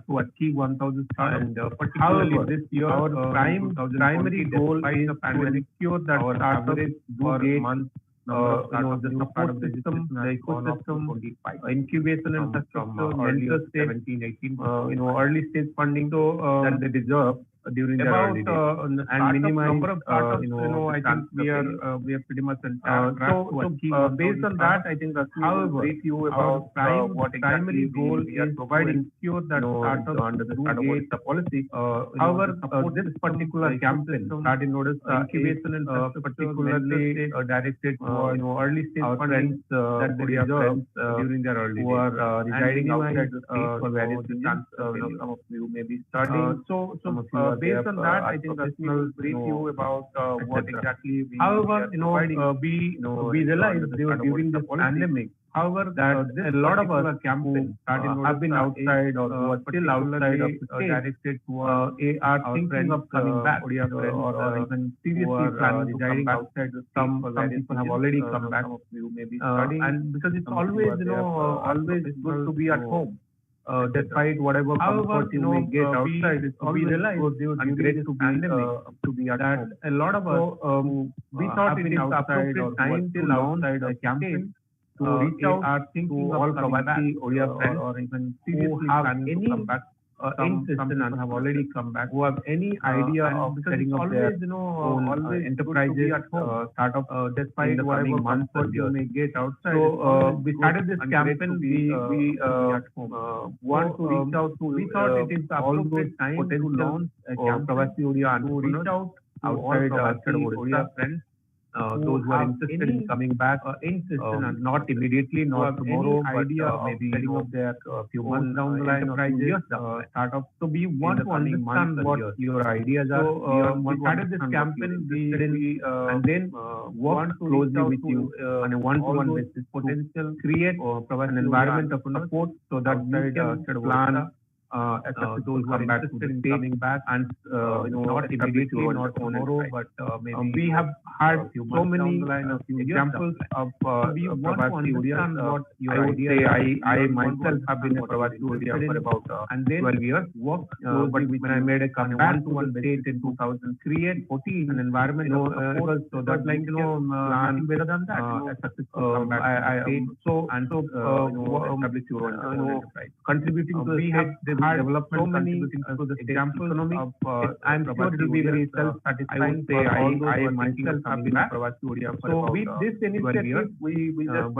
to achieve 1,000 startups. And particularly this year, our primary goal is to ensure that startups do gain the support system, the ecosystem, incubation infrastructure, mentor stage, early stage funding that they deserve during their early days, and minimize number of startups. I think we are pretty much on track to achieve. Based on that, I think Rasmi will brief you about what primary goal is providing ensure that startups under the Startup Odisha policy. However, this particular campaign that in Odisha incubation and particularly directed to early stage funding that they deserve during their early days, who are residing outside the state for various reasons. Some of you may be studying. Based on that, I think Rasmi will brief you about what exactly we are providing. We realized during the pandemic, however, that a lot of us who have been outside or who are still outside of the state directed to are thinking of coming back, or even seriously planning to come back. Some people have already come back. You may be studying, and because it's always always good to be at home. Despite whatever comfort you may get outside, it's always good and great to be at home. A lot of us, we thought it is appropriate time to launch a campaign to reach out to all Pravati Odia friends or even seriously planning to come back. Some people have already come back, who have any idea of setting up their own enterprises, startup, despite whatever months or you may get outside. So we started this campaign. We want to reach out to. We thought it is the appropriate time to launch a Pravati Odia entrepreneurs to outside Odisha friends. Those who are interested in coming back, and not immediately, not tomorrow, but maybe setting up their few months down the line or few years startup. So we want to understand what your ideas are. So we started this campaign, and then work closely with you on a one-to-one basis, potential create or provide an environment of support so that we can plan. Those who are interested in coming back, and not immediately, not tomorrow, but maybe we have had so many examples of Pravati Odia. What your idea? I myself have been a Pravati Odia for about 12 years. But when I made a comeback to one state in 2014, an environment of support, so that plan better than that. A successful comeback. So establish your own enterprise, contributing to the state development, so many examples of. I'm sure it will be very self-satisfying. I myself have been a Pravati Odia for so with this initiative, we just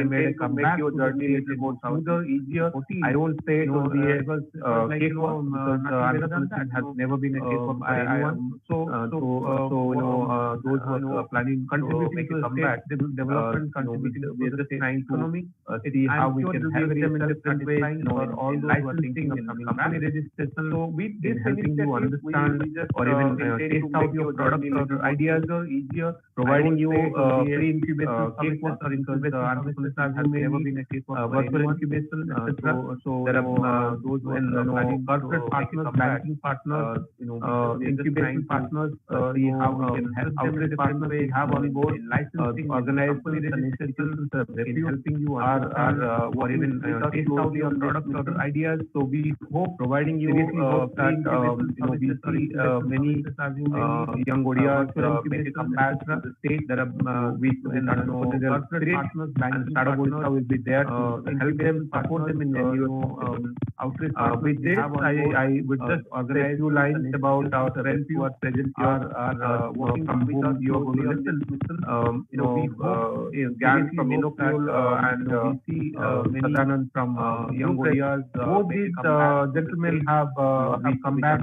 made a comeback. Your journey a little more smoother, easier. I won't say it will be a cakewalk because has never been a cakewalk for anyone. So those who are planning contributing to the state development, contributing to the state economy, see how we can help them in different ways, or all those who are thinking of company registration. So with this helping you understand or even taste out your products or ideas are easier, providing you free incubation, cakewalk or incubation has never been a cakewalk, virtual incubation, etc. So there are those who corporate partners, banking partners, incubation partners, see how we can help outreach partners we have on board, licensing, organized institutions in helping you or even taste out your products or ideas. So we hope providing you that we see many young Odias may come back to the state. There are we corporate partners, banking Startup Odisha will be there to help them, support them in outreach. With this, I would just organize few lines about our friends who are present here, are working from whom you are going to listen. We hope Gyan from Innofuel and we see Sadanand from Young Odias. Both these gentlemen have come back,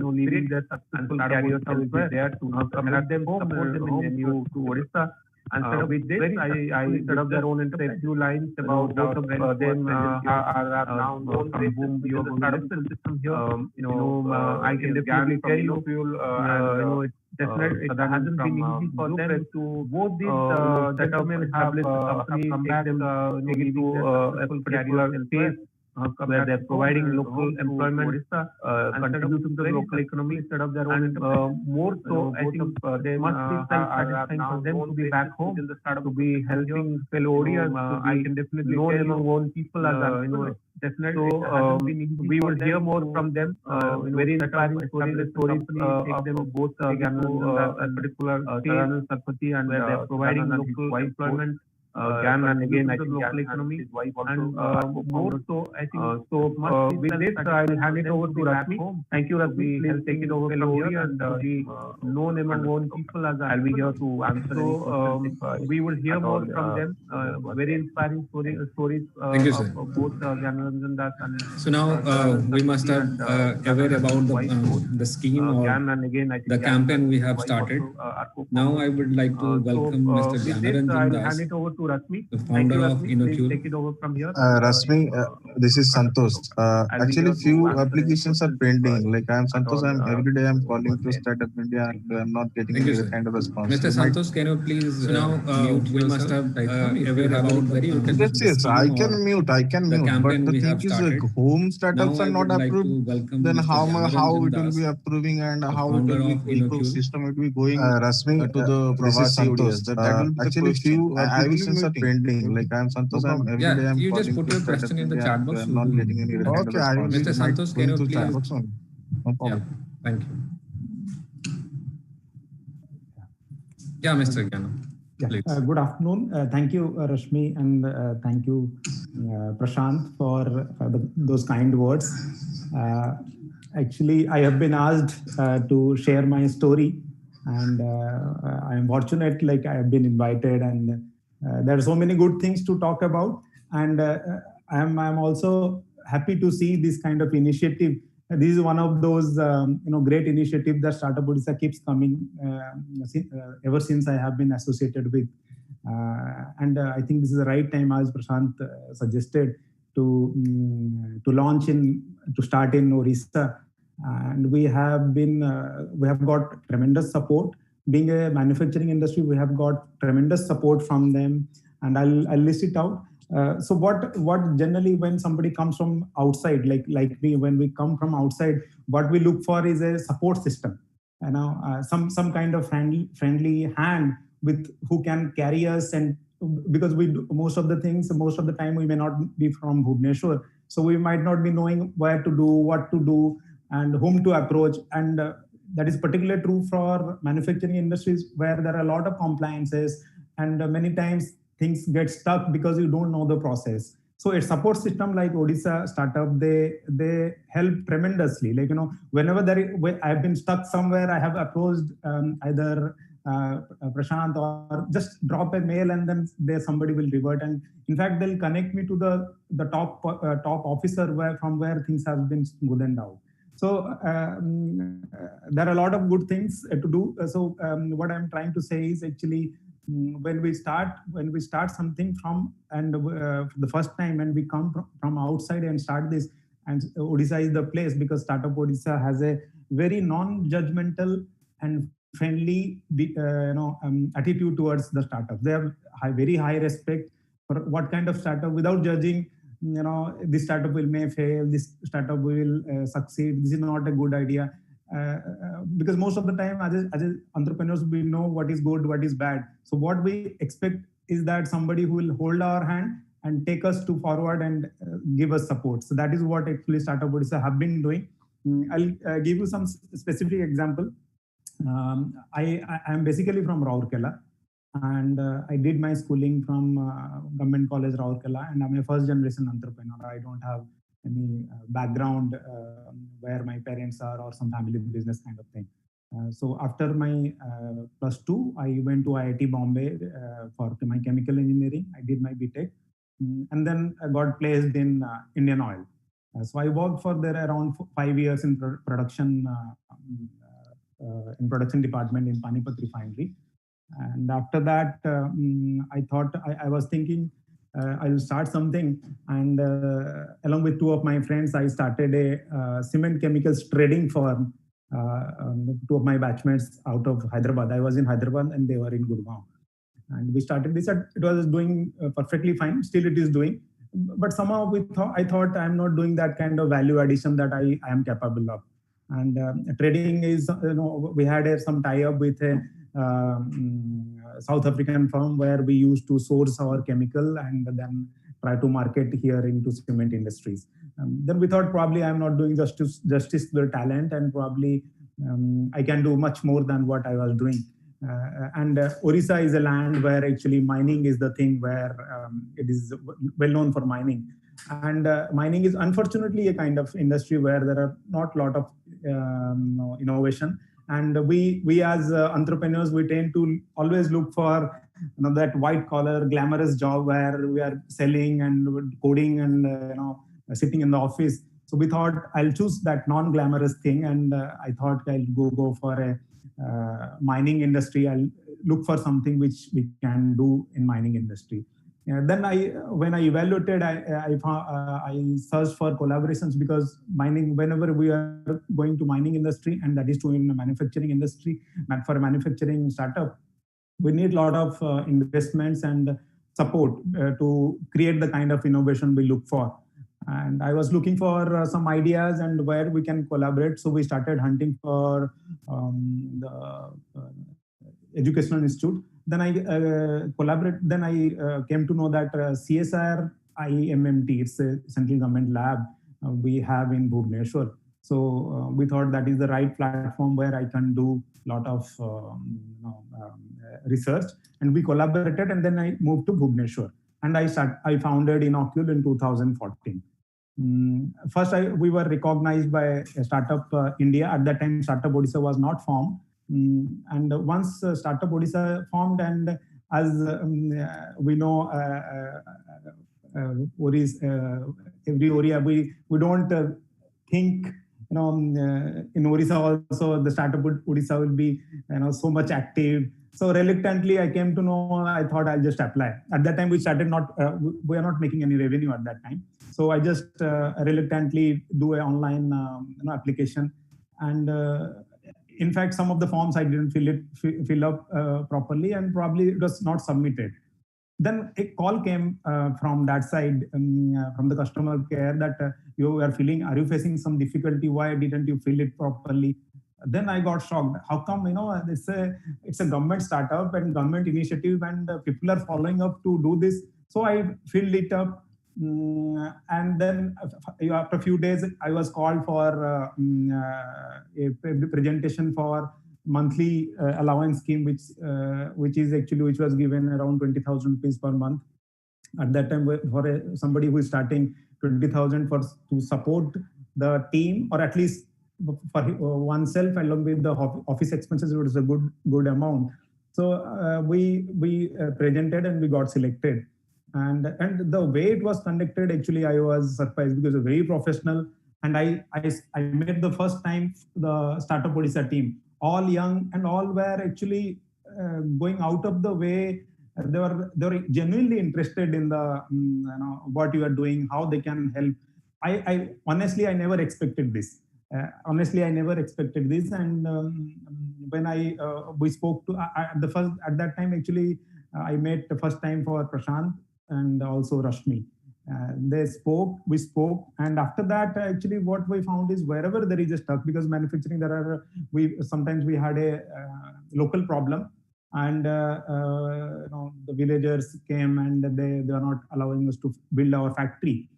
leaving their successful careers will be there to help them, support them in new to Odisha. And with this, I set up their own enterprise. Few lines about both of them are now known from whom you are going to system here. I can definitely tell you, it's definitely it hasn't been easy for them to both these gentlemen have come back, take it to a particular phase where they're providing local employment, contributing to the local economy instead of their own enterprise. More so, I think they must be self-satisfying for them to be back home, to be helping fellow Odias. I can definitely know them among own people as definitely. So we will hear more from them. Very inspiring stories of both and particular Sarpati, and where they're providing local employment. Again and again, I think local economy and more so. I think with this, I will hand it over to Rasmi. Thank you, Rasmi. Please take it over from here and be known among own people as I'll be here to answer any questions. We will hear more from them. Very inspiring stories Thank you, sir. of both Gyananandan Das and so now we must have aware about the scheme or the campaign we have started. Now I would like to welcome Mr. Gyananandan Das, the founder of InnoCure. Take it over from here. Rasmi, this is Santosh. Actually, few applications are pending. Like I am Santosh, every day I'm calling to Startup India and I'm not getting any kind of response. Mr. Santosh, can you please now we must have aware about yes, I can mute. But the thing is, home startups are not approved. Then how it will be approving and how it will be ecosystem it will be going Rasmi, to the Pravasi Odisha. Actually, few applications are pending. Like I am Santosh, every day I'm you calling just put your question in the chat box. I'm not getting any okay, Mr. Santosh, can you please? No problem. Yeah, thank you. Yeah, Mr. Gyana. Yeah. Good afternoon. Thank you, Rashmi, and thank you, Prashant, for those kind words. Actually, I have been asked to share my story, and I am fortunate, like I have been invited, and there are so many good things to talk about. And I'm also happy to see this kind of initiative. This is one of those great initiatives that Startup Odisha keeps coming ever since I have been associated with. And I think this is the right time, as Prashant suggested, to start in Odisha. And we have got tremendous support. Being a manufacturing industry, we have got tremendous support from them, and I'll list it out. So what generally when somebody comes from outside, like me, when we come from outside, what we look for is a support system, some kind of friendly hand with who can carry us, and because most of the time we may not be from Bhubaneswar, so we might not be knowing where to do, what to do, and whom to approach, and that is particularly true for manufacturing industries where there are a lot of compliances, and many times things get stuck because you don't know the process. So a support system like Odisha Startup, they help tremendously. Like, whenever I've been stuck somewhere, I have approached either Prashant, or just drop a mail and then somebody will revert. And in fact, they'll connect me to the top officer from where things have been smoothened out. So there are a lot of good things to do. So what I'm trying to say is actually, when we start something from for the first time, and we come from outside and start this, and Odisha is the place, because Startup Odisha has a very non-judgmental and friendly attitude towards the startups. They have very high respect for what kind of startup, without judging. This startup may fail, this startup will succeed, this is not a good idea. Because most of the time as entrepreneurs, we know what is good, what is bad. So what we expect is that somebody who will hold our hand and take us to forward and give us support. So that is what actually Startup Odisha have been doing. I'll give you some specific example. I am basically from Rourkela, and I did my schooling from Government College Rourkela, and I'm a first generation entrepreneur. I don't have any background where my parents are, or some family business kind of thing. So after my +2, I went to IIT Bombay for my chemical engineering. I did my BTech, and then I got placed in Indian Oil. So I worked for there around 5 years in production department in Panipat refinery. And after that, I was thinking, I will start something, and along with two of my friends, I started a cement chemicals trading firm. Two of my batchmates out of Hyderabad. I was in Hyderabad and they were in Gurgaon. And we started this. It was doing perfectly fine. Still it is doing. But somehow I thought I'm not doing that kind of value addition that I am capable of. And trading is, we had some tie-up with a South African firm where we used to source our chemical and then try to market here into cement industries. Then we thought probably I'm not doing justice to the talent, and probably I can do much more than what I was doing. And Odisha is a land where actually mining is the thing where it is well known for mining. And mining is unfortunately a kind of industry where there are not a lot of innovation. And we as entrepreneurs, we tend to always look for that white collar glamorous job where we are selling and coding and sitting in the office. So we thought I'll choose that non-glamorous thing, and I thought I'll go for a mining industry. I'll look for something which we can do in mining industry. Then when I evaluated, I searched for collaborations, because mining, whenever we are going to mining industry, and that is to in the manufacturing industry, for a manufacturing startup, we need a lot of investments and support to create the kind of innovation we look for. And I was looking for some ideas and where we can collaborate. So we started hunting for the educational institute. Then I came to know that CSR IMMT, it's a central government lab we have in Bhubaneswar. So we thought that is the right platform where I can do a lot of research, and we collaborated, and then I moved to Bhubaneswar, and I founded Inocule in 2014. First, we were recognized by Startup India. At that time, Startup Odisha was not formed. And once Startup Odisha formed, and as we know, every area, we don't think, in Odisha also the Startup Odisha will be so much active. So reluctantly, I came to know, I thought I'll just apply. At that time, we started we are not making any revenue at that time. So I just reluctantly do an online application. And in fact, some of the forms I didn't fill up properly, and probably it was not submitted. Then a call came from that side, from the customer care, that are you facing some difficulty? Why didn't you fill it properly? Then I got shocked. How come, it's a government startup and government initiative, and people are following up to do this. So I filled it up. And then after a few days, I was called for a presentation for monthly allowance scheme, which was given around 20,000 rupees per month. At that time, for somebody who is starting, 20,000 to support the team, or at least for oneself along with the office expenses, it was a good amount. So we presented and we got selected. And the way it was conducted, actually, I was surprised, because it's very professional. And I met the first time the Startup Odisha team, all young, and all were actually going out of the way. They were genuinely interested in the what you are doing, how they can help. I honestly, I never expected this. And when we spoke to at that time, actually, I met the first time for Prashant and also Rashmi. We spoke, and after that, actually, what we found is wherever there is a stuck, because manufacturing, sometimes we had a local problem, and the villagers came and they are not allowing us to build our factory.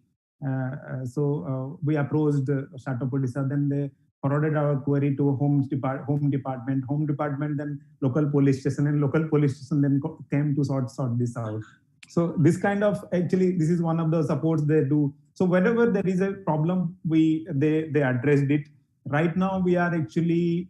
So we approached Startup Odisha. Then they forwarded our query to Home Department, then local police station, and local police station then came to sort this out. So this kind of, actually, this is one of the supports they do. So whenever there is a problem, they addressed it. Right now, we are actually,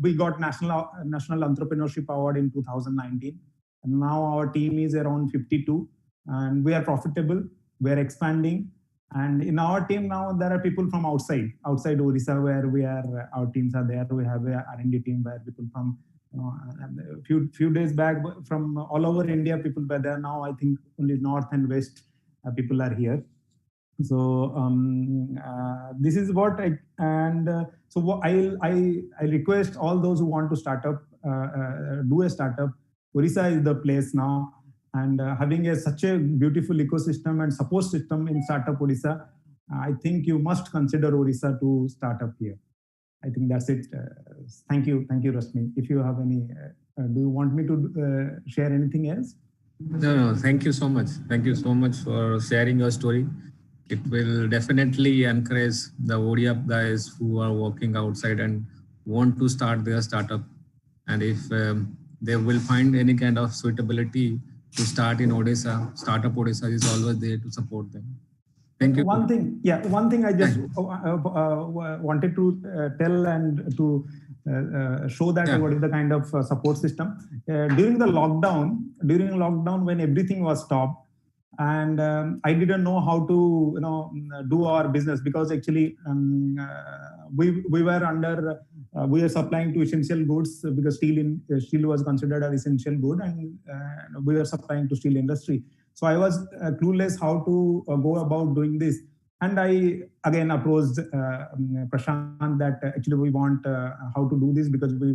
we got National Entrepreneurship Award in 2019. And now our team is around 52, and we are profitable. We are expanding. And in our team now, there are people from outside Odisha, where our teams are there. We have a R&D team where people from, a few days back, from all over India, people were there. Now I think only North and West people are here. So this is what I request all those who want to start up, do a startup. Odisha is the place now. And having such a beautiful ecosystem and support system in Startup Odisha, I think you must consider Odisha to start up here. I think that's it. Thank you, Rashmi. If you have any, do you want me to share anything else? No, thank you so much. Thank you so much for sharing your story. it will definitely encourage the ODF guys who are working outside and want to start their startup. And if they will find any kind of suitability to start in Odisha, Startup Odisha is always there to support them. Thank you. One thing I just wanted to tell and to show that what is the kind of support system. During lockdown, when everything was stopped, and I didn't know how to do our business, because actually we were supplying to essential goods, because steel was considered an essential good, and we were supplying to steel industry. So I was clueless how to go about doing this. And I again approached Prashant that actually we want how to do this, because we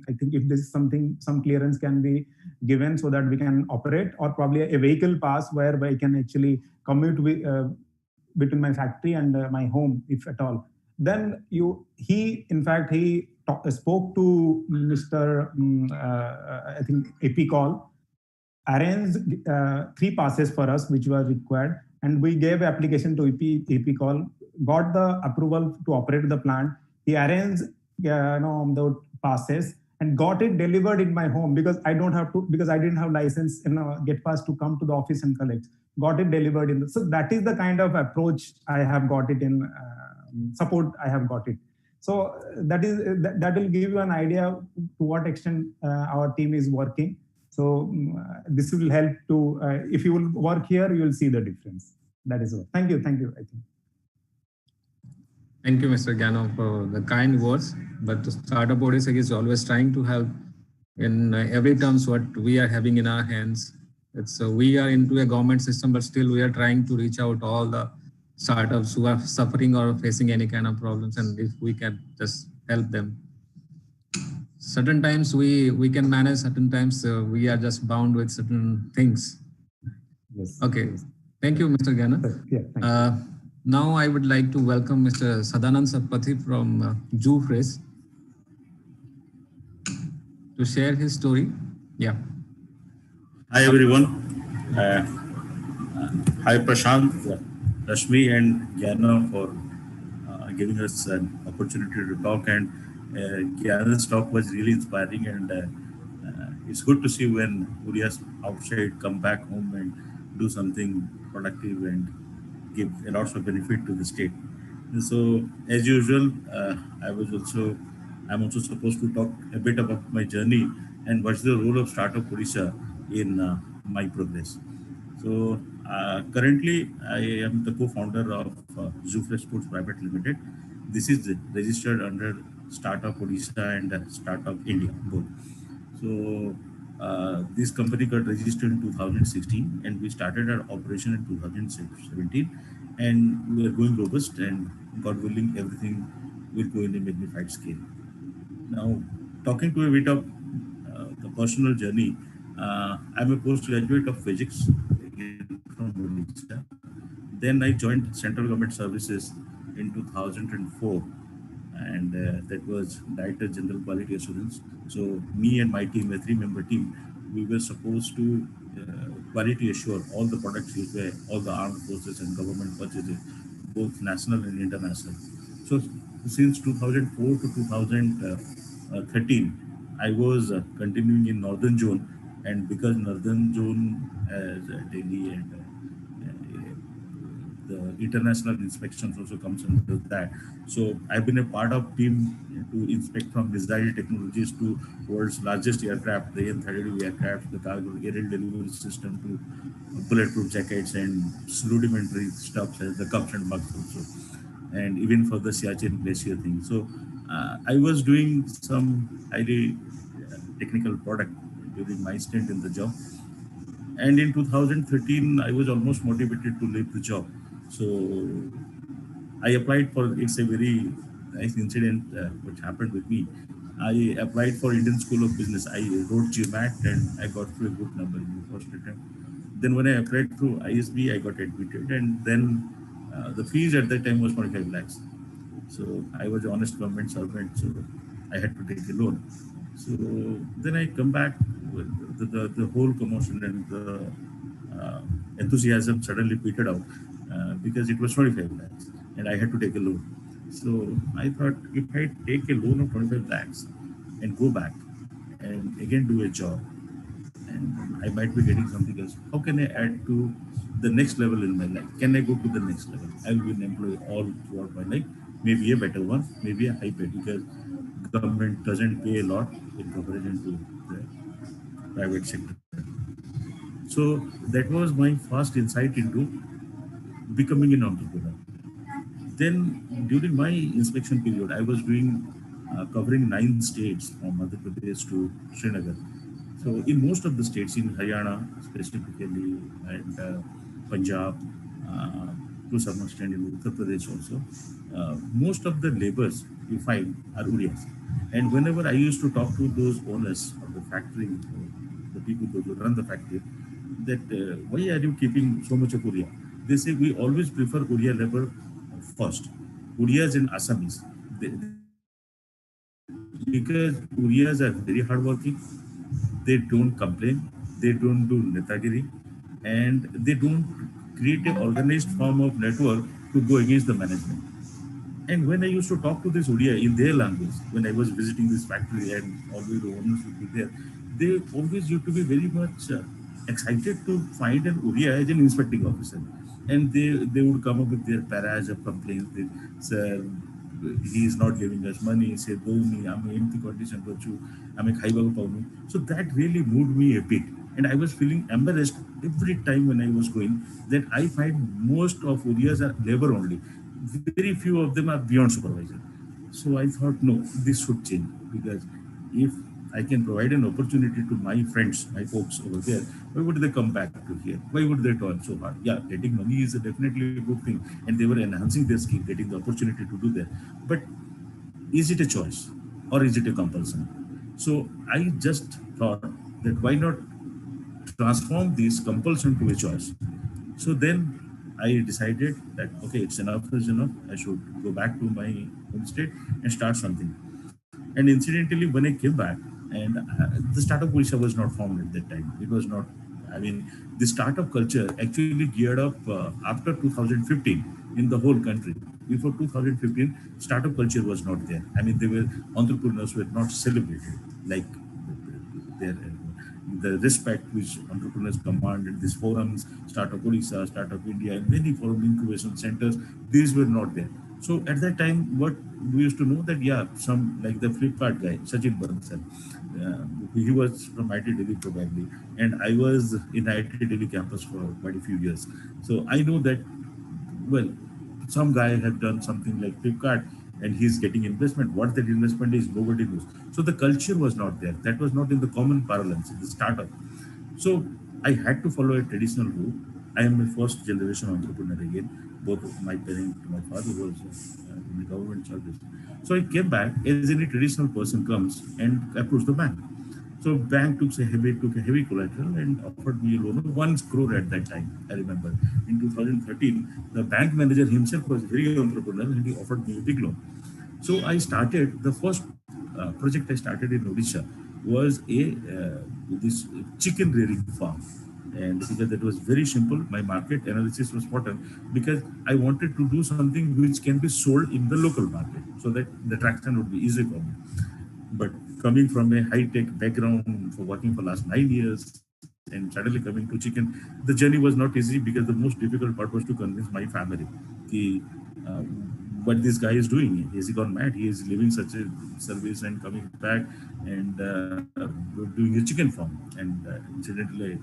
I think if this is something, some clearance can be given so that we can operate, or probably a vehicle pass where I can actually commute between my factory and my home, if at all. Then he spoke to Mr. I think AP Call, arranged 3 passes for us which were required, and we gave application to AP Call, got the approval to operate the plant. He arranged the passes and got it delivered in my home, because I didn't have license, get pass to come to the office and collect. Got it delivered in. So that is the kind of approach I have got it in, support I have got it. So that will give you an idea to what extent our team is working. So this will help to, if you will work here, you will see the difference. That is all. Thank you, I think. Thank you, Mr. Gyano, for the kind words. But Startup Odisha is always trying to help in every terms what we are having in our hands. We are into a government system, but still we are trying to reach out all the startups who are suffering or facing any kind of problems, and if we can just help them. Certain times we can manage, certain times we are just bound with certain things. Yes. Okay. Yes. Thank you, Mr. Gyana. Yeah, now I would like to welcome Mr. Sadanand Sapati from Jufresh to share his story. Yeah. Hi everyone. Hi Prashant, Rashmi and Gyana for giving us an opportunity to talk, and Gyana's talk was really inspiring, and it's good to see when Urias outside come back home and do something productive and give a lot of benefit to the state. And so as usual, I'm also supposed to talk a bit about my journey and what's the role of Startup Odisha in my progress. So currently, I am the co-founder of Jufresh Sports Private Limited. This is registered under Startup Odisha and Startup India both. So this company got registered in 2016, and we started our operation in 2017, and we are going robust, and God willing, everything will go in a magnified scale. Now, talking to a bit of the personal journey, I'm a postgraduate of physics from Odisha. Then I joined Central Government Services in 2004, and that was Director General Quality Assurance. So me and my team, a 3-member team, we were supposed to quality assure all the products used by all the armed forces and government purchases, both national and international. So since 2004 to 2013, I was continuing in Northern Zone, and because Northern Zone has Delhi and the international inspections also comes under that. So I've been a part of team to inspect from missile technologies to world's largest aircraft, the AN-32 aircraft, the cargo aerial delivery system to bulletproof jackets and rudimentary stuff as the cups and mugs also, and even for the Siachen glacier thing. So I was doing some highly technical product during my stint in the job. And in 2013, I was almost motivated to leave the job. So I applied for, it's a very nice incident which happened with me. I applied for Indian School of Business. I wrote GMAT and I got through a good number in the first attempt. Then when I applied through ISB, I got admitted, and then the fees at that time was 25 lakhs. So I was an honest government servant, so I had to take a loan. So then I come back with the whole commotion, and the enthusiasm suddenly petered out because it was 25 lakhs and I had to take a loan. So I thought if I take a loan of 25 lakhs and go back and again do a job, and I might be getting something else, how can I add to the next level in my life? Can I go to the next level? I will be an employee all throughout my life, maybe a better one, maybe a high pay, because government doesn't pay a lot in comparison to the private sector. So that was my first insight into becoming an entrepreneur. Then during my inspection period, I was doing covering 9 states from Madhya Pradesh to Srinagar. So in most of the states, in Haryana specifically, and Punjab, uh, to some extent in Uttar Pradesh also, most of the laborers you find are Urias. And whenever I used to talk to those owners of the factory, the people who run the factory, that why are you keeping so much of Uriya? They say we always prefer Uriya labor first. Uriyas and Assamese. Because Uriyas are very hardworking, they don't complain, they don't do netagiri, and they don't create an organized form of network to go against the management. And when I used to talk to this Odia in their language, when I was visiting this factory and always the owners would be there, they always used to be very much excited to find an Odia as an inspecting officer. And they would come up with their paras of complaints that, sir, he is not giving us money, say, I'm empty condition, I'm a khaiba paunu. So that really moved me a bit. And I was feeling embarrassed every time when I was going that I find most of Odias are labor only. Very few of them are beyond supervisor. So I thought, no, this should change, because if I can provide an opportunity to my friends, my folks over there, why would they come back to here? Why would they toil so hard? Yeah, getting money is definitely a good thing, and they were enhancing their skill, getting the opportunity to do that. But is it a choice or is it a compulsion? So I just thought that why not transform this compulsion to a choice? So then I decided that, okay, it's enough is enough. I should go back to my home state and start something. And incidentally, when I came back, and the Startup Odisha was not formed at that time. It was not, I mean, the startup culture actually geared up after 2015 in the whole country. Before 2015, startup culture was not there. I mean, entrepreneurs were not celebrated like their the respect which entrepreneurs command in these forums, Startup Odisha, Startup India, and many forum incubation centers, these were not there. So at that time, what we used to know that, yeah, some like the Flipkart guy, Sachin Bansal, he was from IT Delhi probably, and I was in IT Delhi campus for quite a few years. So I know that, well, some guy had done something like Flipkart and he's getting investment. What that investment is, nobody knows. So the culture was not there. That was not in the common parlance in the startup. So I had to follow a traditional route. I am a first generation entrepreneur again. Both of my parents, my father was in the government service. So I came back as any traditional person comes and approached the bank. So bank took a heavy collateral and offered me a loan of 1 crore at that time. I remember in 2013, the bank manager himself was very entrepreneurial and he offered me a big loan. So I started the first project I started in Odisha was a this chicken rearing farm. And because that was very simple, my market analysis was spot on, because I wanted to do something which can be sold in the local market so that the traction would be easy for me. But coming from a high-tech background for working for last 9 years and suddenly coming to chicken, the journey was not easy, because the most difficult part was to convince my family uh, what this guy is doing. Is he gone mad? He is leaving such a service and coming back and doing a chicken farm. And incidentally,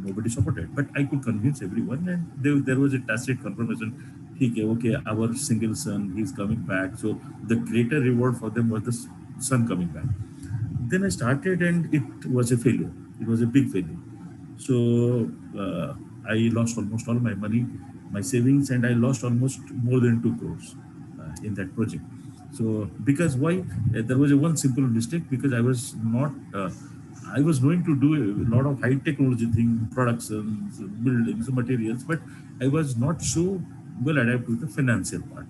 nobody supported. But I could convince everyone, and there was a tacit confirmation. Okay, our single son, he's coming back. So the greater reward for them was the son coming back. Then I started, and it was a failure. It was a big failure. So I lost almost all my money, my savings, and I lost almost more than 2 crores in that project. So because why? There was a one simple mistake, because I was not. I was going to do a lot of high technology thing, productions, buildings, materials, but I was not so well adapted to the financial part.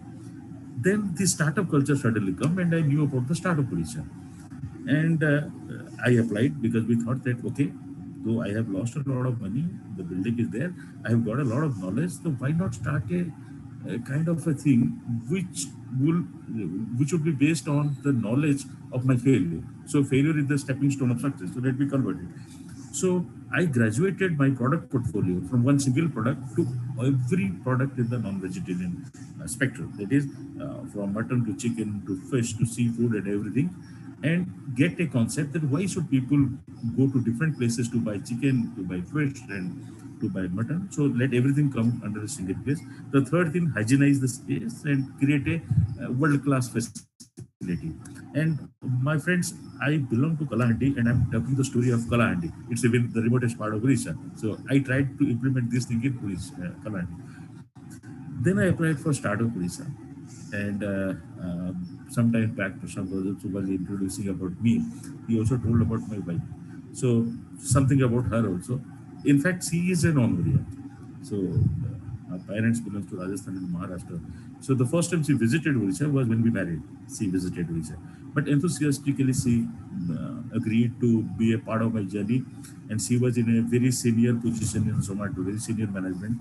Then the startup culture suddenly come, and I knew about the Startup Odisha. And I applied, because we thought that, okay, though I have lost a lot of money, the building is there. I have got a lot of knowledge. So why not start a kind of a thing which will which would be based on the knowledge of my failure. So failure is the stepping stone of success. So let me convert it. So I graduated my product portfolio from one single product to every product in the non-vegetarian spectrum. That is from mutton to chicken to fish to seafood and everything, and get a concept that why should people go to different places to buy chicken, to buy fish, and to buy mutton. So let everything come under a single place. The third thing, hygienize the space and create a world-class facility. And my friends, I belong to Kalahandi, and I'm talking the story of Kalahandi. It's even the remotest part of Odisha. So I tried to implement this thing in Kalahandi. Then I applied for Startup Odisha, and some time back, Prashant was introducing about me. He also told about my wife. So something about her also. In fact, she is a non-Oriya. So our parents belong to Rajasthan and Maharashtra. So the first time she visited Odisha was when we married. She visited Odisha, but enthusiastically she agreed to be a part of my journey, and she was in a very senior position in Zomato, very senior management,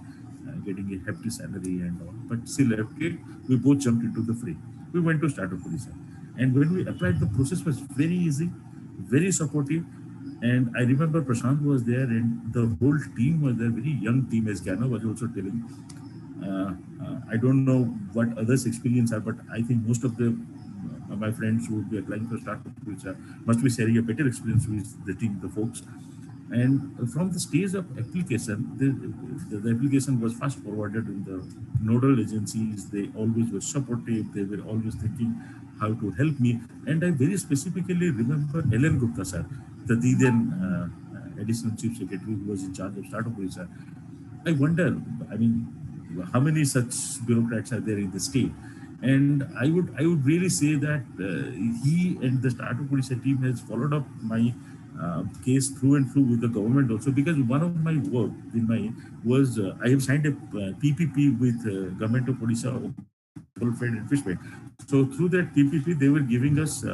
getting a hefty salary and all. But she left it. We both jumped into the fray. We went to Startup Odisha, and when we applied, the process was very easy, very supportive. And I remember Prashant was there, and the whole team was there, very young team, as Gyana was also telling. I don't know what others' experience are, but I think most of the my friends who would be applying for Startup Odisha must be sharing a better experience with the team, the folks. And from the stage of application, the application was fast forwarded in the nodal agencies. They always were supportive. They were always thinking how to help me. And I very specifically remember Ellen Gupta sir, the then additional chief secretary who was in charge of Startup Odisha. I wonder, I mean, how many such bureaucrats are there in the state? And I would really say that he and the Startup Odisha team has followed up my case through and through with the government also, because one of my work in my was I have signed a PPP with government of Odisha, Fed and Fish Fed. So through that PPP, they were giving us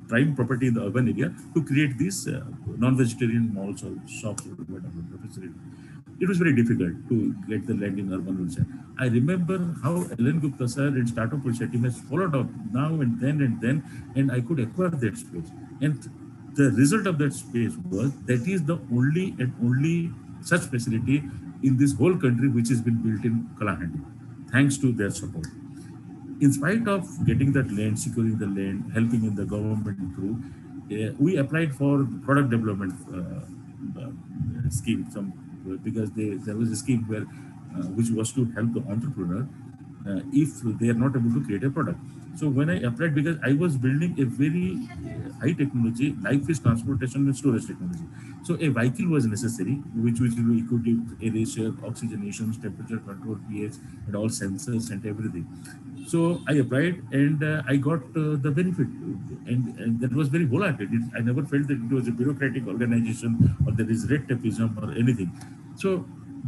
prime property in the urban area to create these non-vegetarian malls or shops or whatever facility. It was very difficult to get the land in urban Odisha. I remember how Ellen Gupta sir and Startup Odisha team has followed up now and then, and I could acquire that space. And the result of that space was that is the only such facility in this whole country which has been built in Kalahandi, thanks to their support. In spite of getting that land, securing the land, helping in the government through, we applied for product development scheme, because there was a scheme where which was to help the entrepreneur if they are not able to create a product. So when I applied, because I was building a very high technology, life is transportation and storage technology. So a vehicle was necessary, which we could do erasure, oxygenation, temperature control, pH, and all sensors and everything. So I applied, and I got the benefit, and that was very wholehearted. I never felt that it was a bureaucratic organization or there is red tapeism or anything. So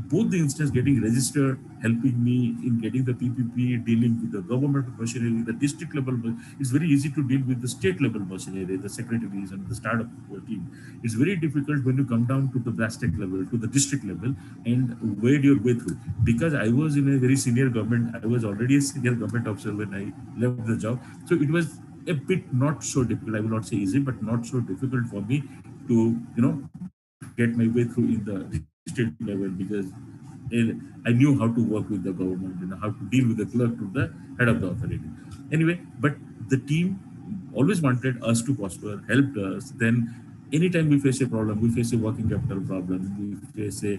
both the instances, getting registered, helping me in getting the PPP, dealing with the government machinery, the district level. It's very easy to deal with the state level machinery, the secretaries and the startup team. It's very difficult when you come down to the plastic level, to the district level, and wade your way through. Because I was in a very senior government, I was already a senior government officer when I left the job. So it was a bit not so difficult. I will not say easy, but not so difficult for me to, get my way through in the state level, because I knew how to work with the government and how to deal with the clerk to the head of the authority. Anyway, but the team always wanted us to prosper, helped us. Then anytime we face a problem, we face a working capital problem, we face a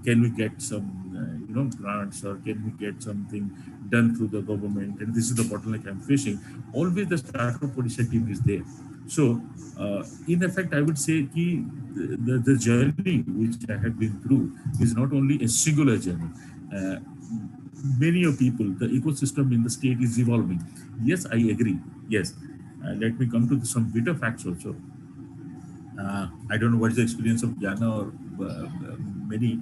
can we get some grants, or can we get something done through the government? And this is the bottleneck I'm facing. Always the Startup Odisha team is there. So, in effect, I would say the journey which I have been through is not only a singular journey. Many of people, the ecosystem in the state is evolving. Yes, I agree. Yes. Let me come to some bitter facts also. I don't know what is the experience of Jana or many.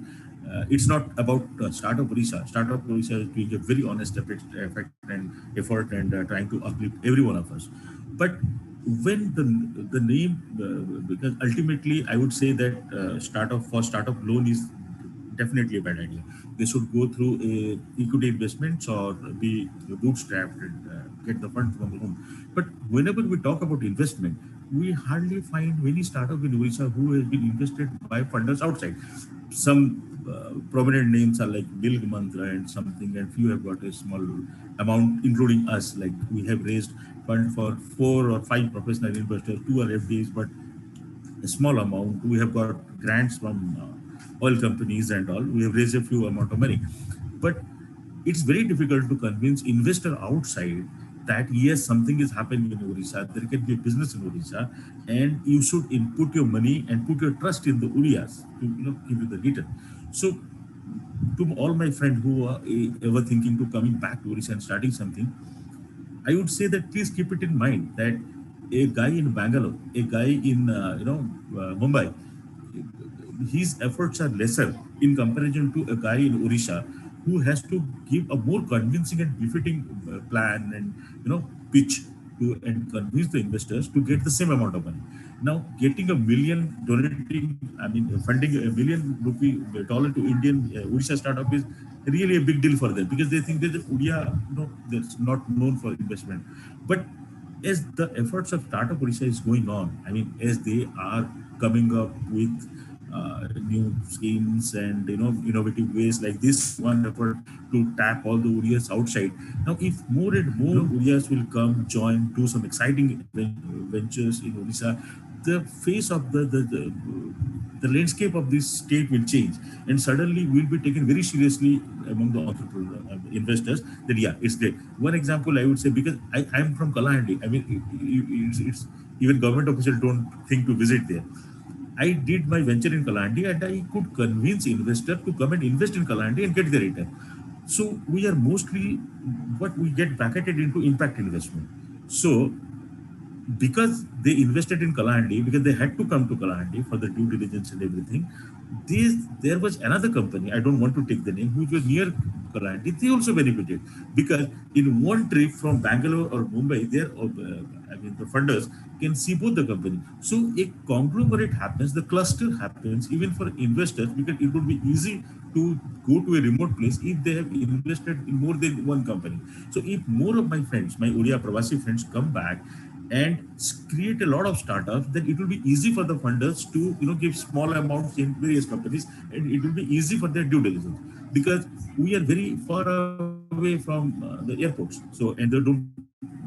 It's not about Startup Odisha. Startup Odisha is doing a very honest effort and trying to uplift every one of us. But when the name, because ultimately I would say that startup loan is definitely a bad idea. They should go through a equity investments or be bootstrapped and get the funds from the home. But whenever we talk about investment, we hardly find many startup in Odisha who has been invested by funders outside. Some prominent names are like Bill Mantra and something, and few have got a small amount, including us. Like we have raised fund for 4 or 5 professional investors, 2 are FDs, but a small amount. We have got grants from oil companies and all. We have raised a few amount of money, but it's very difficult to convince investor outside that yes, something is happening in Odisha. There can be a business in Odisha, and you should input your money and put your trust in the Odiyas to give you the return. So, to all my friends who are ever thinking to coming back to Odisha and starting something, I would say that please keep it in mind that a guy in Bangalore, a guy in Mumbai, his efforts are lesser in comparison to a guy in Odisha who has to give a more convincing and befitting plan and pitch to and convince the investors to get the same amount of money. Now, getting a million donating, I mean, funding $1 million to Indian Odisha startup is really a big deal for them because they think that Odia, that's not known for investment. But as the efforts of Startup Odisha is going on, I mean, as they are coming up with new schemes and innovative ways like this one effort to tap all the Urias outside. Now, if more and more Urias will come, join, do some exciting ventures in Odisha, the face of the landscape of this state will change, and suddenly we'll be taken very seriously among the entrepreneurs, investors. That yeah, it's great. One example I would say, because I'm from Kalahandi. I mean, it's even government officials don't think to visit there. I did my venture in Kalahandi and I could convince investor to come and invest in Kalahandi and get the return. So we are mostly what we get bracketed into impact investment. So because they invested in Kalahandi, because they had to come to Kalahandi for the due diligence and everything, there was another company, I don't want to take the name, which was near Kalahandi. They also benefited because in one trip from Bangalore or Mumbai, the funders can see both the company. So a conglomerate happens, the cluster happens even for investors, because it would be easy to go to a remote place if they have invested in more than one company. So if more of my friends, my Odia Pravasi friends, come back and create a lot of startups, then it will be easy for the funders to give small amounts in various companies, and it will be easy for their due diligence, because we are very far away from the airports. So, and they don't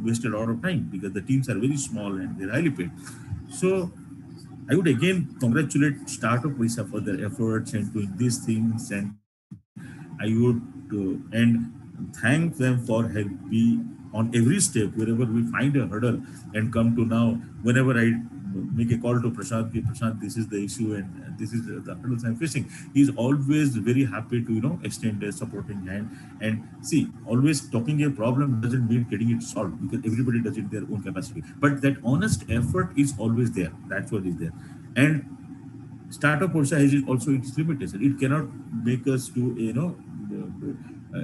waste a lot of time because the teams are very small and they're highly paid. So I would again congratulate Startup Odisha for their efforts and doing these things, and I would and thank them for helping on every step wherever we find a hurdle and come to now. Whenever I make a call to Prashant, Prashant, this is the issue and this is the hurdles I'm facing, he's always very happy to extend a supporting hand. And see, always talking a problem doesn't mean getting it solved, because everybody does it in their own capacity. But that honest effort is always there. That's what is there. And Startup Odisha has also its limitation. It cannot make us to a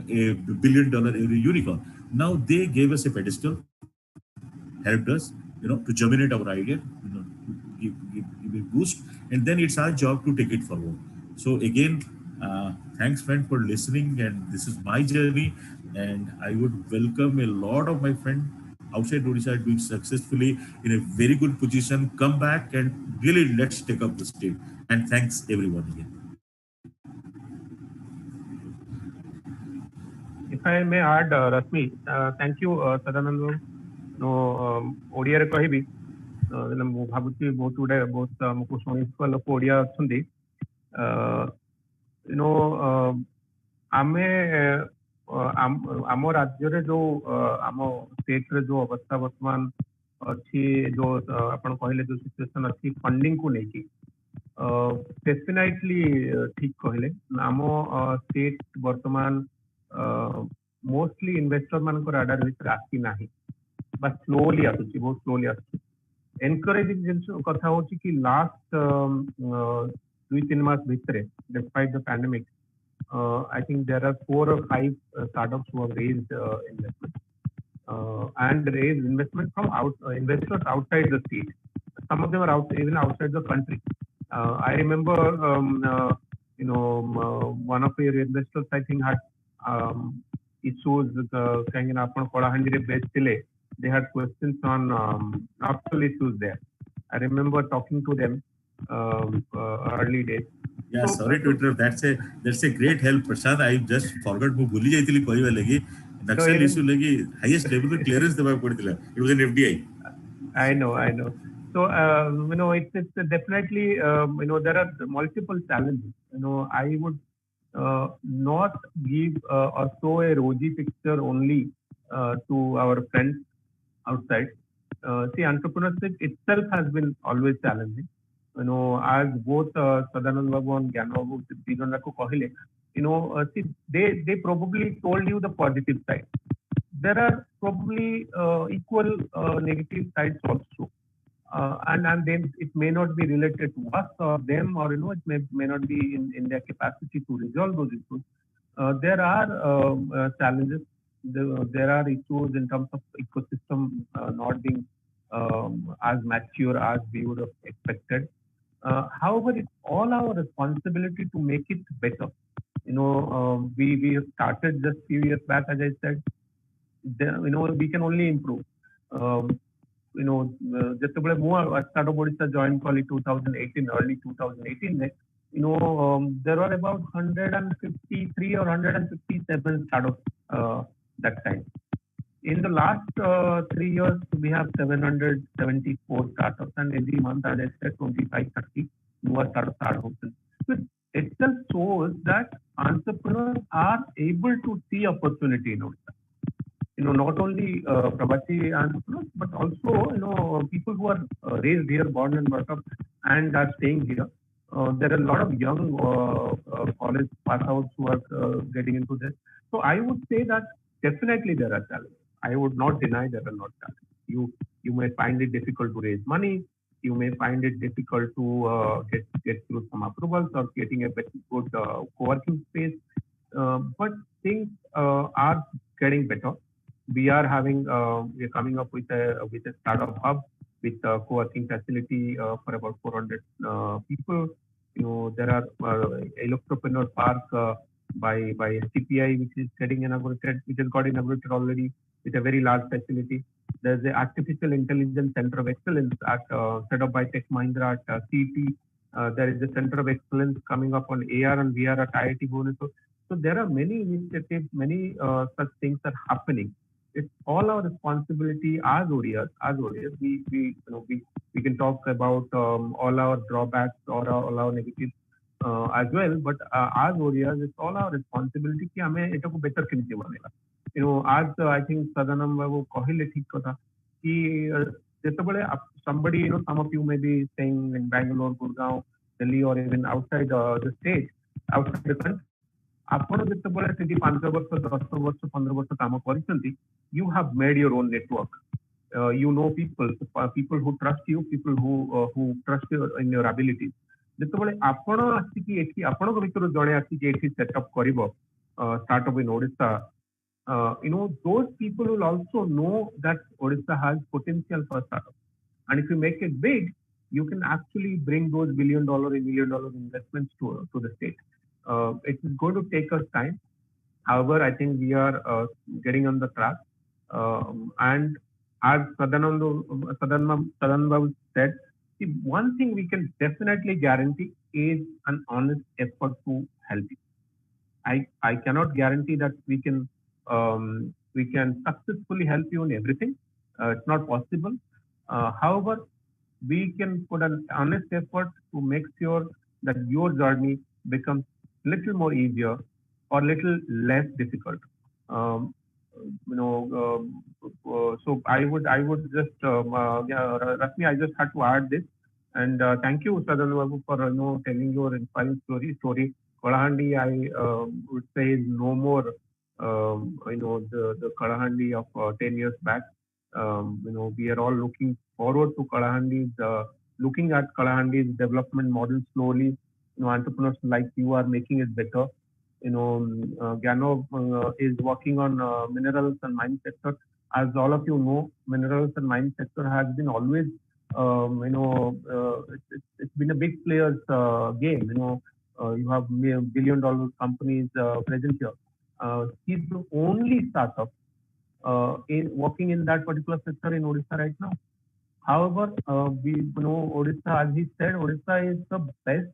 $1 billion every unicorn. Now they gave us a pedestal, helped us to germinate our idea, give a boost, and then it's our job to take it forward. So again, thanks friend for listening, and this is my journey, and I would welcome a lot of my friends outside Odisha doing successfully in a very good position. Come back and really let's take up the state. And thanks everyone again. If I may add, Rasmi, thank you, Sadanand. ଓଡ଼ିଆରେ କହିବି ମୁଁ ଭାବୁଛି ବହୁତ ଗୁଡେ ବହୁତ ଆମକୁ ଶୁଣିଥିବା ଲୋକ ଓଡ଼ିଆ ଅଛନ୍ତି। ଆମେ ଆମ ରାଜ୍ୟରେ ଯୋଉ ଆମ ଷ୍ଟେଟରେ ଯୋଉ ଅବସ୍ଥା ବର୍ତ୍ତମାନ ଅଛି, ଯୋଉ ଆପଣ କହିଲେ ଯୋଉ ସିଚୁଏସନ ଅଛି ଫଣ୍ଡିଂ କୁ ନେଇକି, ଡେଫିନାଇଟଲି ଠିକ କହିଲେ। ଆମ ଷ୍ଟେଟ ବର୍ତ୍ତମାନ ମୋଷ୍ଟଲି ଇନଭେଷ୍ଟର ମାନଙ୍କ ରାଡାର ଭିତରେ ଆସି ନାହିଁ, ବା ସ୍ଲୋଲି ଆସୁଛି, ବହୁତ ସ୍ଲୋଲି ଆସୁଛି। ଏନକରେଜିଂ ଜିନିଷ କଥା ହଉଛି କି ଲାଷ୍ଟ 2-3 ମାସ ଭିତରେ, despite the pandemic, I think there are 4 or 5 startups who have raised investment. and raise investment from investors outside the state. Some of them are even outside the country. I remember, one of your investors, I think, had issues with they had questions on actual issues there. I remember talking to them early days. Yeah, so, sorry to interrupt. That's a great help, Prashad. I just forgot to bully jaitili koiva lagi. Naxal issue lagi highest level of clearance deba paditila. It was an FDI. I know. So it's definitely there are multiple challenges. I would not give or show a rosy picture only to our friends outside. See, entrepreneurship itself has been always challenging. As both Sadanand Babu and Gyano Babu kahile, see, they probably told you the positive side. There are probably equal negative sides also. And then it may not be related to us or them, or it may not be in their capacity to resolve those issues. There are challenges. There are issues in terms of ecosystem not being as mature as we would have expected. However, it's all our responsibility to make it better. We started just few years back, as I said. We can only improve. Just a more Startup Odisha joined early 2018, there were about 153 or 157 startups that time. In the last 3 years, we have 774 startups, and every month, as I said, 25-30 newer startups are open. So it itself shows that entrepreneurs are able to see opportunity in Odisha. Not only Prabhati entrepreneurs, but also, people who are raised here, born and brought up, and are staying here. There are a lot of young college pass outs who are getting into this. So I would say that definitely there are challenges. I would not deny there are not challenges. You may find it difficult to raise money. You may find it difficult to get through some approvals or getting a good co-working space. But things are getting better. We are coming up with a startup hub with a co-working facility for about 400 people. There are Electropreneur Park by STPI, which is getting inaugurated, which has got inaugurated already with a very large facility. There's the Artificial Intelligence Center of Excellence set up by Tech Mahindra at CET. There is the Center of Excellence coming up on AR and VR at IIT Bhubaneswar. So there are many initiatives, many such things are happening. It's all our responsibility as ODIAs. We can talk about all our drawbacks or all our negatives as well, but as ODIAs, it's all our responsibility कि हमें इटा को better किनके बनेगा. As I think Sadanam वो कहले ठीक कथा कि जैसे somebody, some of you may be staying in Bangalore, Gurgaon, Delhi, or even outside the state, outside the country. You have made your own network. You know people who trust you, people who trust you in your abilities. Startup in Odisha, those people will also know that Odisha has potential for startup. And if you make it big, you can actually bring those $1 billion and $1 million investments to the state. It is going to take us time. However, I think we are getting on the track. And as Sadanand said, one thing we can definitely guarantee is an honest effort to help you. I cannot guarantee that we can successfully help you in everything. It's not possible. However, we can put an honest effort to make sure that your journey becomes little more easier or little less difficult. So I would just, Rasmi, I just had to add this. And thank you, Sadanand Babu, for telling your inspiring story. Kalahandi, I would say, is no more, the Kalahandi of 10 years back. We are all looking forward to Kalahandi's, looking at Kalahandi's development model slowly. Entrepreneurs like you are making it better. Gyano is working on minerals and mine sector. as all of you know, minerals and mine sector has been always, it's been a big players game. You have billion-dollar companies present here. He's the only startup in working in that particular sector in Odisha right now. However, we know Odisha, as he said, Odisha is the best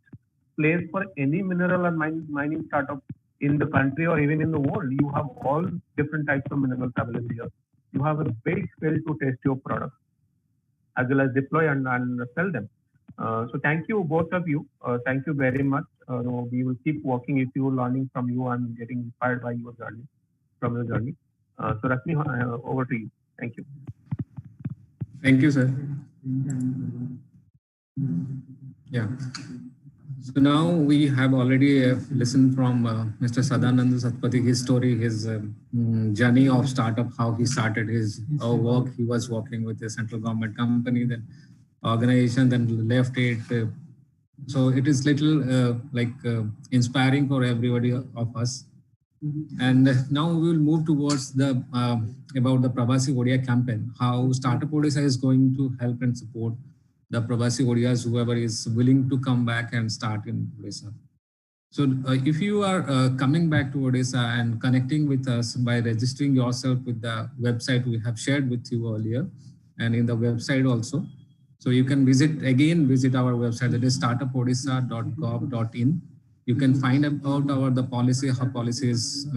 place for any mineral and mining startup in the country or even in the world. You have all different types of minerals available here. You have a big field to test your products as well as deploy and sell them. So thank you, both of you. Thank you very much. We will keep working with you, learning from you and getting inspired by your journey, from your journey. So Rashmi, over to you. Thank you. Thank you, sir. Yeah. So now we have already listened from Mr. Sadanand Satpathy, his story, his journey of startup, how he started his work. He was working with a central government company, then organization, then left it. So it is little inspiring for everybody of us. And now we will move towards the about the Pravasi Odia campaign, how Startup Odisha is going to help and support the Pravasi Odias, whoever is willing to come back and start in Odisha. So if you are coming back to Odisha and connecting with us by registering yourself with the website we have shared with you earlier, and in the website also, so you can visit our website, that is startupodisha.gov.in. You can find about the policy, how policy is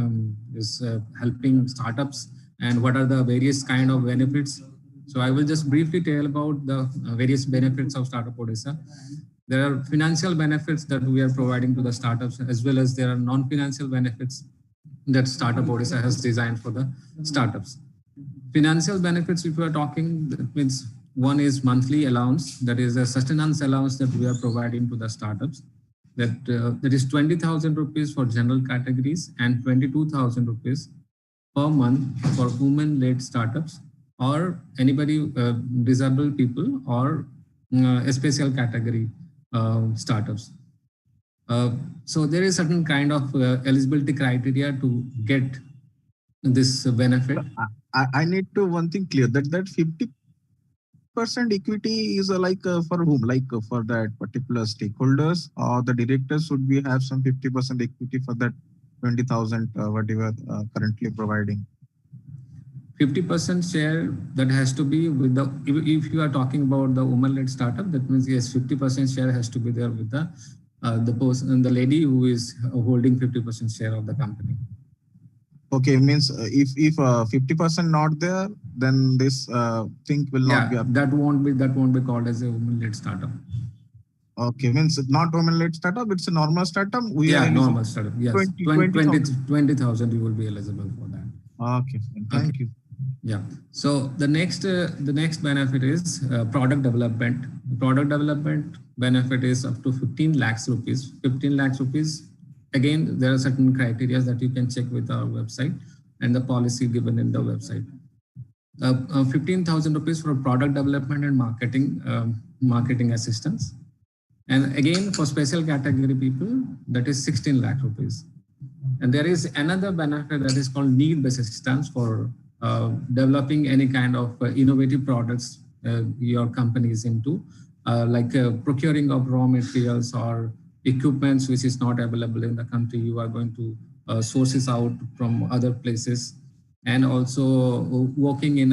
helping startups and what are the various kind of benefits. So I will just briefly tell about the various benefits of Startup Odisha. There are financial benefits that we are providing to the startups, as well as there are non-financial benefits that Startup Odisha has designed for the startups. Financial benefits, if we are talking, that means one is monthly allowance, that is a sustenance allowance that we are providing to the startups. That is 20,000 rupees for general categories and 22,000 rupees per month for women-led startups or anybody, disabled people or a special category startups. So there is certain kind of eligibility criteria to get this benefit. I need to one thing clear, that 50% equity is for whom, for that particular stakeholders, or the directors should we have some 50% equity for that 20,000 what you are currently providing? 50% share that has to be with the, if you are talking about the woman-led startup, that means yes, 50% share has to be there with the person, the lady who is holding 50% share of the company. Okay, means if 50% not there, then this thing will not be. That won't be called as a woman-led startup. Okay, means not woman-led startup, it's a normal startup. Normal startup. Yes, 20,000 you will be eligible for that. Okay, thank you. Yeah. So the next benefit is product development. Product development benefit is up to 15 lakhs rupees. 15 lakhs rupees. Again, there are certain criteria that you can check with our website and the policy given in the website. 15,000 rupees for product development and marketing assistance. And again, for special category people, that is 16 lakh rupees. And there is another benefit that is called need-based assistance for developing any kind of innovative products your company is into, like procuring of raw materials or equipments which is not available in the country. You are going to source it out from other places, and also working in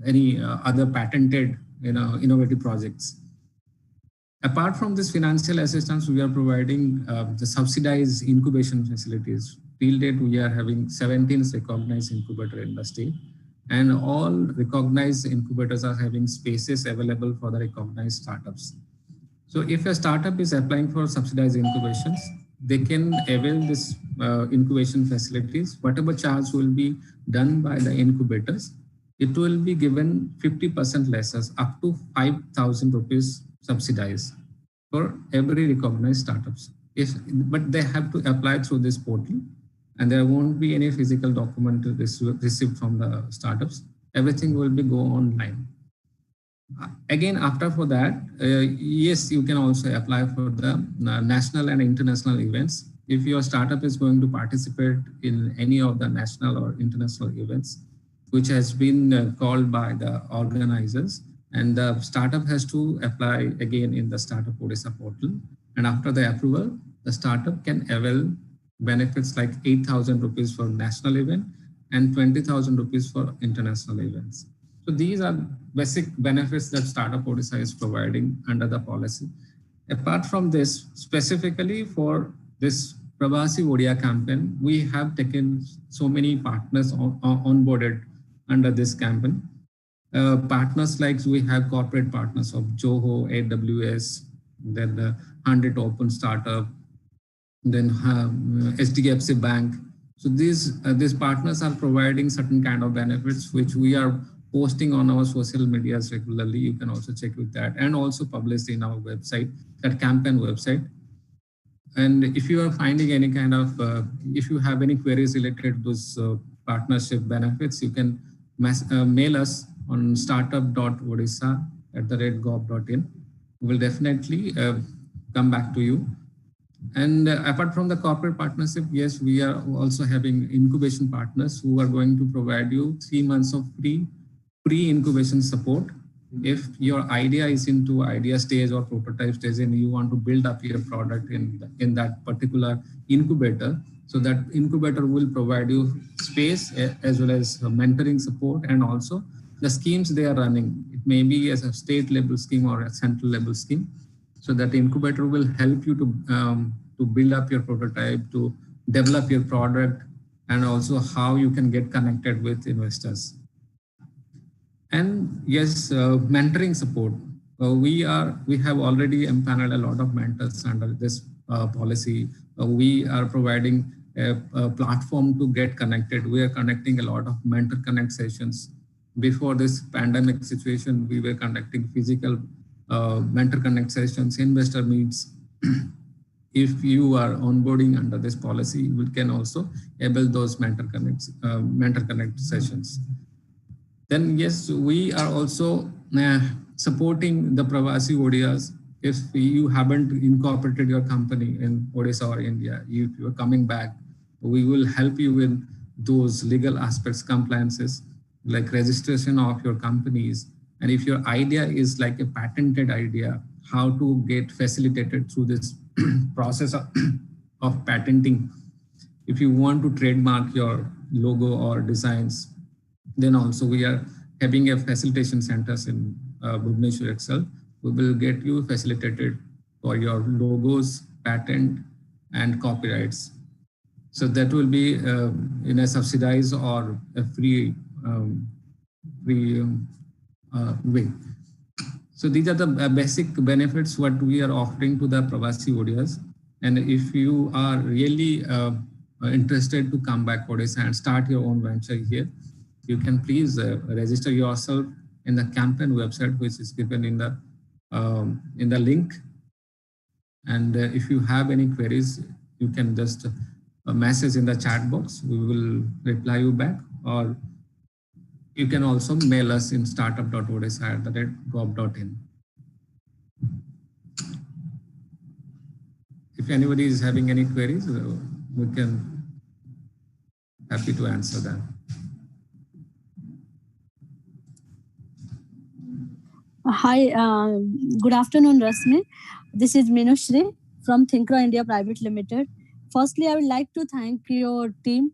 any other patented innovative projects. Apart from this financial assistance, we are providing the subsidized incubation facilities. Till date, we are having 17 recognized incubator in the state, and all recognized incubators are having spaces available for the recognized startups. So if a startup is applying for subsidized incubations, they can avail this incubation facilities. Whatever charge will be done by the incubators, it will be given 50% less, up to 5,000 rupees subsidized for every recognized startups. But they have to apply through this portal, and there won't be any physical document received from the startups. Everything will be go online. Again, after for that, yes, you can also apply for the national and international events. If your startup is going to participate in any of the national or international events, which has been called by the organizers. And the startup has to apply again in the Startup Odisha portal. And after the approval, the startup can avail benefits like 8,000 rupees for national event and 20,000 rupees for international events. So these are basic benefits that Startup Odisha is providing under the policy. Apart from this, specifically for this Pravasi Odia campaign, we have taken so many partners onboarded under this campaign. Partners like we have corporate partners of Joho, AWS, then the 100 Open Startup, then SDFC Bank. So these partners are providing certain kind of benefits which we are posting on our social medias regularly. You can also check with that, and also published in our website, that campaign website. And if you are finding any kind of, if you have any queries related to those partnership benefits, you can mail us on startup.odisha@gov.in. We will definitely come back to you. And apart from the corporate partnership, yes, we are also having incubation partners who are going to provide you 3 months of pre-incubation support. If your idea is into idea stage or prototype stage and you want to build up your product in that particular incubator, so that incubator will provide you space as well as mentoring support, and also the schemes they are running. It may be as a state level scheme or a central level scheme. So that incubator will help you to build up your prototype, to develop your product, and also how you can get connected with investors. And yes, mentoring support. We have already empaneled a lot of mentors under this policy. We are providing a platform to get connected. We are connecting a lot of mentor connect sessions. Before this pandemic situation, we were conducting physical mentor connect sessions, investor meets. If you are onboarding under this policy, we can also enable those mentor connect sessions. Then yes, we are also supporting the Pravasi Odias. If you haven't incorporated your company in Odisha or India, if you are coming back, we will help you with those legal aspects, compliances, like registration of your companies. And if your idea is like a patented idea, how to get facilitated through this process of patenting. If you want to trademark your logo or designs, then also we are having a facilitation centers in Bhubaneswar itself. We will get you facilitated for your logos, patent, and copyrights. So that will be in a subsidized or a free way. So these are the basic benefits what we are offering to the Pravasi Odias. And if you are really interested to come back Odisha and start your own venture here, you can please register yourself in the campaign website, which is given in the link. And if you have any queries, you can just message in the chat box. We will reply you back, or you can also mail us in startup.odisha@gov.in. If anybody is having any queries, we can happy to answer that. Hi, good afternoon, Rasmi. This is Minushri from Thinkra India Private Limited. Firstly, I would like to thank your team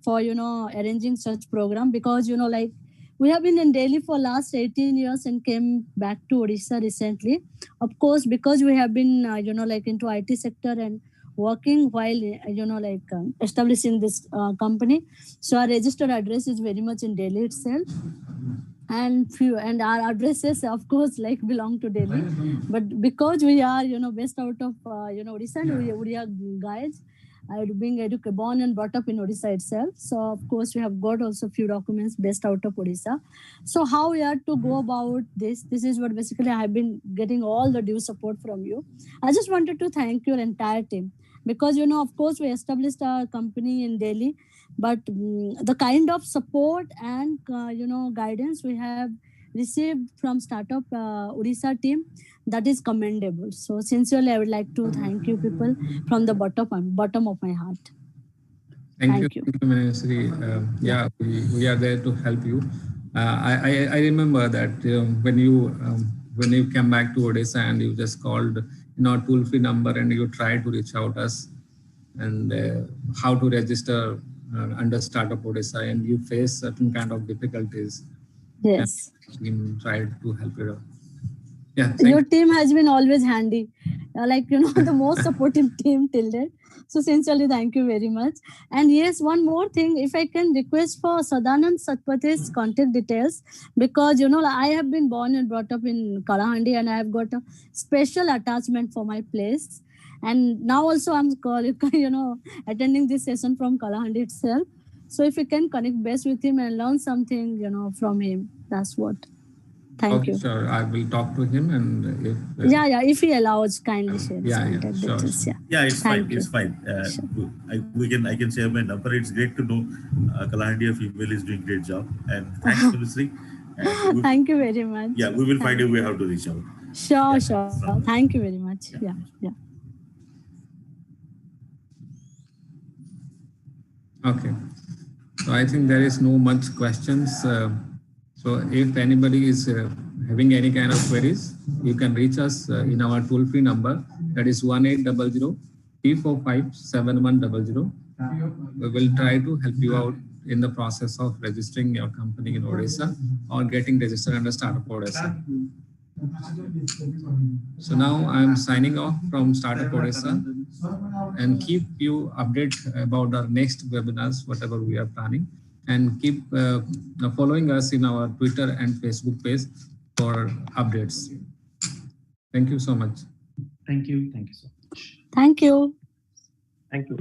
for, arranging such program, because, we have been in Delhi for last 18 years and came back to Odisha recently. Of course, because we have been, into IT sector and working while, establishing this company. So our registered address is very much in Delhi itself. And our addresses, of course, belong to Delhi. But because we are, based out of, Odisha, and we are guys, being born and brought up in Odisha itself. So, of course, we have got also few documents based out of Odisha. So how we are to go about this? This is what basically I have been getting all the due support from you. I just wanted to thank your entire team, because, of course, we established our company in Delhi, but the kind of support and, guidance we have received from Startup Odisha team, that is commendable. So sincerely, I would like to thank you people from the bottom of my heart. Thank you. Manasri. Yeah, we are there to help you. I remember that when you came back to Odisha and you just called toll-free number and you tried to reach out us and how to register under Startup Odisha, and you face certain kind of difficulties. Yes. Team tried to help you out. Yeah, your team has been always handy, the most supportive team till date. So sincerely, thank you very much. And yes, one more thing, if I can request for Sadanand Satpathe's contact details, because I have been born and brought up in Kalahandi, and I have got a special attachment for my place. And now also I'm attending this session from Kalahandi itself. So if you can connect best with him and learn something, from him, that's what. Thank you. Sure. I will talk to him, and if if he allows, kindly share his contact details. Sure. Yeah, it's fine. It's fine. Sure. I can share my number. It's great to know Kalahandi female is doing great job. And thanks, Manasri. Thank you very much. Yeah, we will find a way how to reach out. Sure, sure. Thank you very much. Yeah. Okay. So I think there is no much questions. So if anybody is having any kind of queries, you can reach us in our toll-free number, that is 1800-345-7100. We will try to help you out in the process of registering your company in Odisha or getting registered under Startup Odisha. So now I'm signing off from Startup Odisha and keep you updated about our next webinars, whatever we are planning. And keep following us in our Twitter and Facebook page for updates. Thank you so much. Thank you. Thank you so much. Thank you. Thank you.